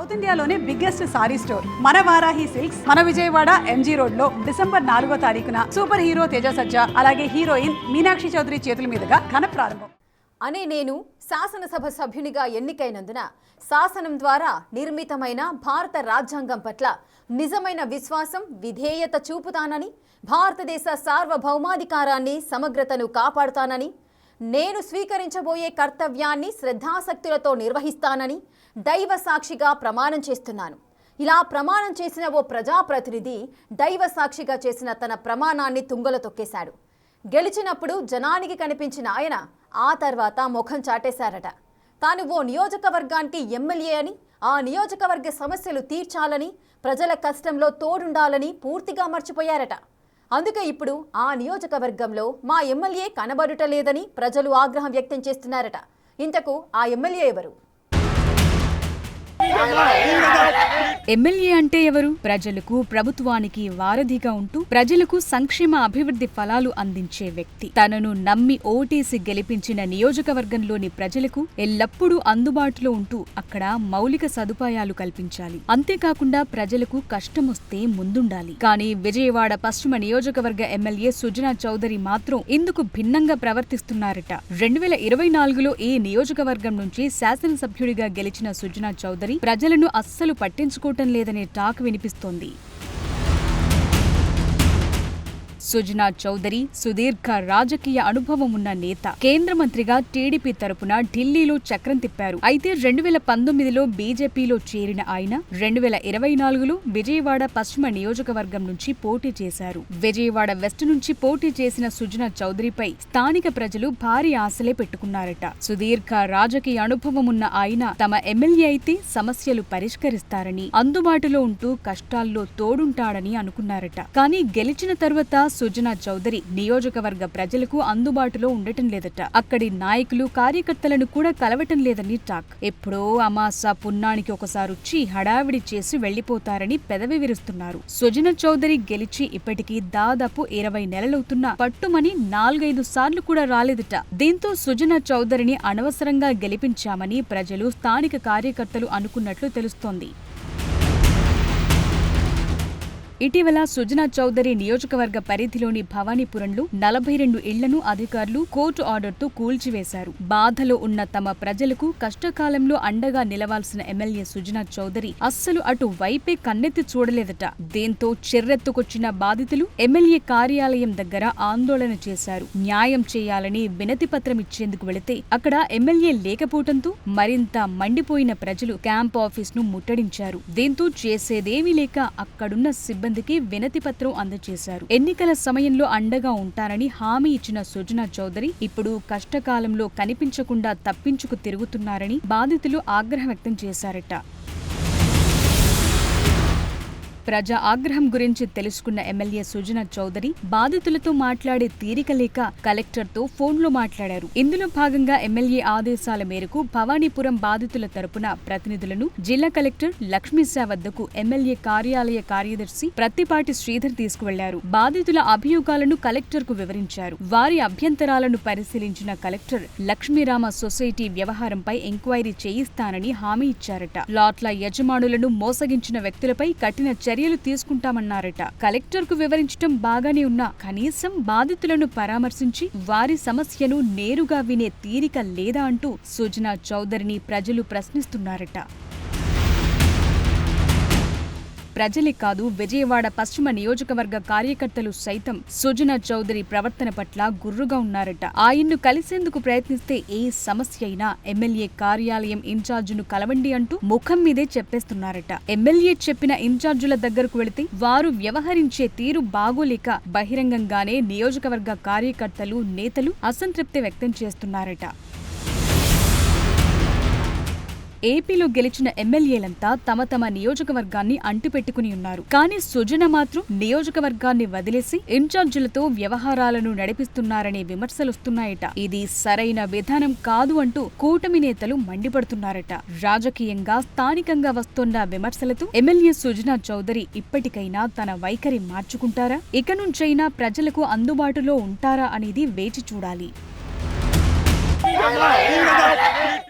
South ఇండియాలోనే biggest sorry store మన Varahi silks మన విజయవాడ ఎంజీ రోడ్ లో డిసెంబర్ 4వ తారీఖున సూపర్ హీరో తేజ సజ్జా అలాగే హీరోయిన్ మీనాక్షి చౌదరి చేతుల మీదుగా ఘన ప్రారంభం. నేను శాసనసభ సభ్యునిగా ఎన్నికైనందున శాసనం ద్వారా నిర్మితమైన భారత రాజ్యాంగం పట్ల నిజమైన విశ్వాసం విధేయత చూపుతానని, భారతదేశ సార్వభౌమాధికారాన్ని సమగ్రతను కాపాడుతానని, నేను స్వీకరించబోయే కర్తవ్యాన్ని శ్రద్ధాశక్తులతో నిర్వహిస్తానని దైవ సాక్షిగా ప్రమాణం చేస్తున్నాను. ఇలా ప్రమాణం చేసిన ఓ ప్రజాప్రతినిధి దైవ సాక్షిగా చేసిన తన ప్రమాణాన్ని తుంగలో తొక్కేశాడు. గెలిచినప్పుడు జనానికి కనిపించిన ఆయన ఆ తర్వాత ముఖం చాటేశారట. తాను ఓ నియోజకవర్గానికి ఎమ్మెల్యే అని, ఆ నియోజకవర్గ సమస్యలు తీర్చాలని, ప్రజల కష్టంలో తోడుండాలని పూర్తిగా మర్చిపోయారట. అందుకే ఇప్పుడు ఆ నియోజకవర్గంలో మా ఎమ్మెల్యే కనబడుటలేదని ప్రజలు ఆగ్రహం వ్యక్తం చేస్తున్నారట. ఇంతకు ఆ ఎమ్మెల్యే ఎవరు? ఎమ్మెల్యే అంటే ఎవరు? ప్రజలకు, ప్రభుత్వానికి వారధిగా ఉంటూ ప్రజలకు సంక్షేమ అభివృద్ధి ఫలాలు అందించే వ్యక్తి. తనను నమ్మి ఓటేసి గెలిపించిన నియోజకవర్గంలోని ప్రజలకు ఎల్లప్పుడూ అందుబాటులో ఉంటూ అక్కడ మౌలిక సదుపాయాలు కల్పించాలి. అంతేకాకుండా ప్రజలకు కష్టమొస్తే ముందుండాలి. కానీ విజయవాడ పశ్చిమ నియోజకవర్గ ఎమ్మెల్యే సుజనా చౌదరి మాత్రం ఇందుకు భిన్నంగా ప్రవర్తిస్తున్నారట. 2024లో ఈ నియోజకవర్గం నుంచి శాసనసభ్యుడిగా గెలిచిన సుజనా చౌదరి ప్రజలను అస్సలు పట్టించుకోవటం లేదనే టాక్ వినిపిస్తోంది. సుజనా చౌదరి సుదీర్ఘ రాజకీయ అనుభవం ఉన్న నేత. కేంద్ర మంత్రిగా టీడీపీ తరపున ఢిల్లీలో చక్రం తిప్పారు. అయితే 2019లో బీజేపీలో చేరిన ఆయన 2024లో విజయవాడ పశ్చిమ నియోజకవర్గం నుంచి పోటీ చేశారు. విజయవాడ వెస్ట్ నుంచి పోటీ చేసిన సుజనా చౌదరిపై స్థానిక ప్రజలు భారీ ఆశలే పెట్టుకున్నారట. సుదీర్ఘ రాజకీయ అనుభవం ఉన్న ఆయన తమ ఎమ్మెల్యే అయితే సమస్యలు పరిష్కరిస్తారని, అందుబాటులో ఉంటూ కష్టాల్లో తోడుంటాడని అనుకున్నారట. కానీ గెలిచిన తరువాత సుజనా చౌదరి నియోజకవర్గ ప్రజలకు అందుబాటులో ఉండటం లేదట. అక్కడి నాయకులు, కార్యకర్తలను కూడా కలవటం లేదని టాక్. ఎప్పుడో అమాస పున్నానికి ఒకసారి వచ్చి హడావిడి చేసి వెళ్లిపోతారని పెదవి విరుస్తున్నారు. సుజనా చౌదరి గెలిచి ఇప్పటికీ దాదాపు 20 నెలలవుతున్నా పట్టుమని 4-5 సార్లు కూడా రాలేదట. దీంతో సుజనా చౌదరిని అనవసరంగా గెలిపించామని ప్రజలు, స్థానిక కార్యకర్తలు అనుకున్నట్లు తెలుస్తోంది. ఇటీవల సుజనా చౌదరి నియోజకవర్గ పరిధిలోని భవానీపురంలో 42 ఇళ్లను అధికారులు కోర్టు ఆర్డర్తో కూల్చివేశారు. బాధలో ఉన్న తమ ప్రజలకు కష్టకాలంలో అండగా నిలవాల్సిన ఎమ్మెల్యే సుజనా చౌదరి అస్సలు అటు వైపే కన్నెత్తి చూడలేదట. దీంతో చిర్రెత్తుకొచ్చిన బాధితులు ఎమ్మెల్యే కార్యాలయం దగ్గర ఆందోళన చేశారు. న్యాయం చేయాలని వినతి పత్రం ఇచ్చేందుకు వెళితే అక్కడ ఎమ్మెల్యే లేకపోవడంతో మరింత మండిపోయిన ప్రజలు క్యాంప్ ఆఫీస్ ను ముట్టడించారు. దీంతో చేసేదేమీ లేక అక్కడున్న సిబ్బందికి వినతి పత్రం అందజేశారు. ఎన్నికల సమయంలో అండగా ఉంటారని హామీ ఇచ్చిన సుజనా చౌదరి ఇప్పుడు కష్టకాలంలో కనిపించకుండా తప్పించుకు తిరుగుతున్నారని బాధితులు ఆగ్రహం వ్యక్తం చేశారట. ప్రజా ఆగ్రహం గురించి తెలుసుకున్న ఎమ్మెల్యే సుజనా చౌదరి బాధితులతో మాట్లాడే తీరిక లేక కలెక్టర్తో ఫోన్లో మాట్లాడారు. ఇందులో భాగంగా ఎమ్మెల్యే ఆదేశాల మేరకు భవానీపురం బాధితుల తరపున ప్రతినిధులను జిల్లా కలెక్టర్ లక్ష్మీశా వద్దకు ఎమ్మెల్యే కార్యాలయ కార్యదర్శి ప్రత్తిపాటి శ్రీధర్ తీసుకువెళ్లారు. బాధితుల అభియోగాలను కలెక్టర్కు వివరించారు. వారి అభ్యంతరాలను పరిశీలించిన కలెక్టర్ లక్ష్మీరామ సొసైటీ వ్యవహారంపై ఎంక్వైరీ చేయిస్తానని హామీ ఇచ్చారట. లాట్ల యజమానులను మోసగించిన వ్యక్తులపై కఠిన చర్యలు తీసుకుంటామన్నారట. కలెక్టర్ కు వివరించడం బాగానే ఉన్నా కనీసం బాధితులను పరామర్శించి వారి సమస్యను నేరుగా వినే తీరిక లేదా అంటూ సుజనా చౌదరిని ప్రజలు ప్రశ్నిస్తున్నారట. ప్రజలే కాదు, విజయవాడ పశ్చిమ నియోజకవర్గ కార్యకర్తలు సైతం సుజనా చౌదరి ప్రవర్తన పట్ల గుర్రుగా ఉన్నారట. ఆయన్ను కలిసేందుకు ప్రయత్నిస్తే ఏ సమస్య అయినా ఎమ్మెల్యే కార్యాలయం ఇన్ఛార్జును కలవండి అంటూ ముఖం మీదే చెప్పేస్తున్నారట. ఎమ్మెల్యే చెప్పిన ఇన్ఛార్జుల దగ్గరకు వెళితే వారు వ్యవహరించే తీరు బాగోలేక బహిరంగంగానే నియోజకవర్గ కార్యకర్తలు, నేతలు అసంతృప్తి వ్యక్తం చేస్తున్నారట. ఏపీలో గెలిచిన ఎమ్మెల్యేలంతా తమ తమ నియోజకవర్గాన్ని అంటిపెట్టుకుని ఉన్నారు. కానీ సుజన మాత్రం నియోజకవర్గాన్ని వదిలేసి ఇన్ఛార్జీలతో వ్యవహారాలను నడిపిస్తున్నారనే విమర్శలొస్తున్నాయట. ఇది సరైన విధానం కాదు అంటూ కూటమి నేతలు మండిపడుతున్నారట. రాజకీయంగా, స్థానికంగా వస్తున్న విమర్శలతో ఎమ్మెల్యే సుజనా చౌదరి ఇప్పటికైనా తన వైఖరి మార్చుకుంటారా? ఇక నుంచైనా ప్రజలకు అందుబాటులో ఉంటారా అనేది వేచి చూడాలి.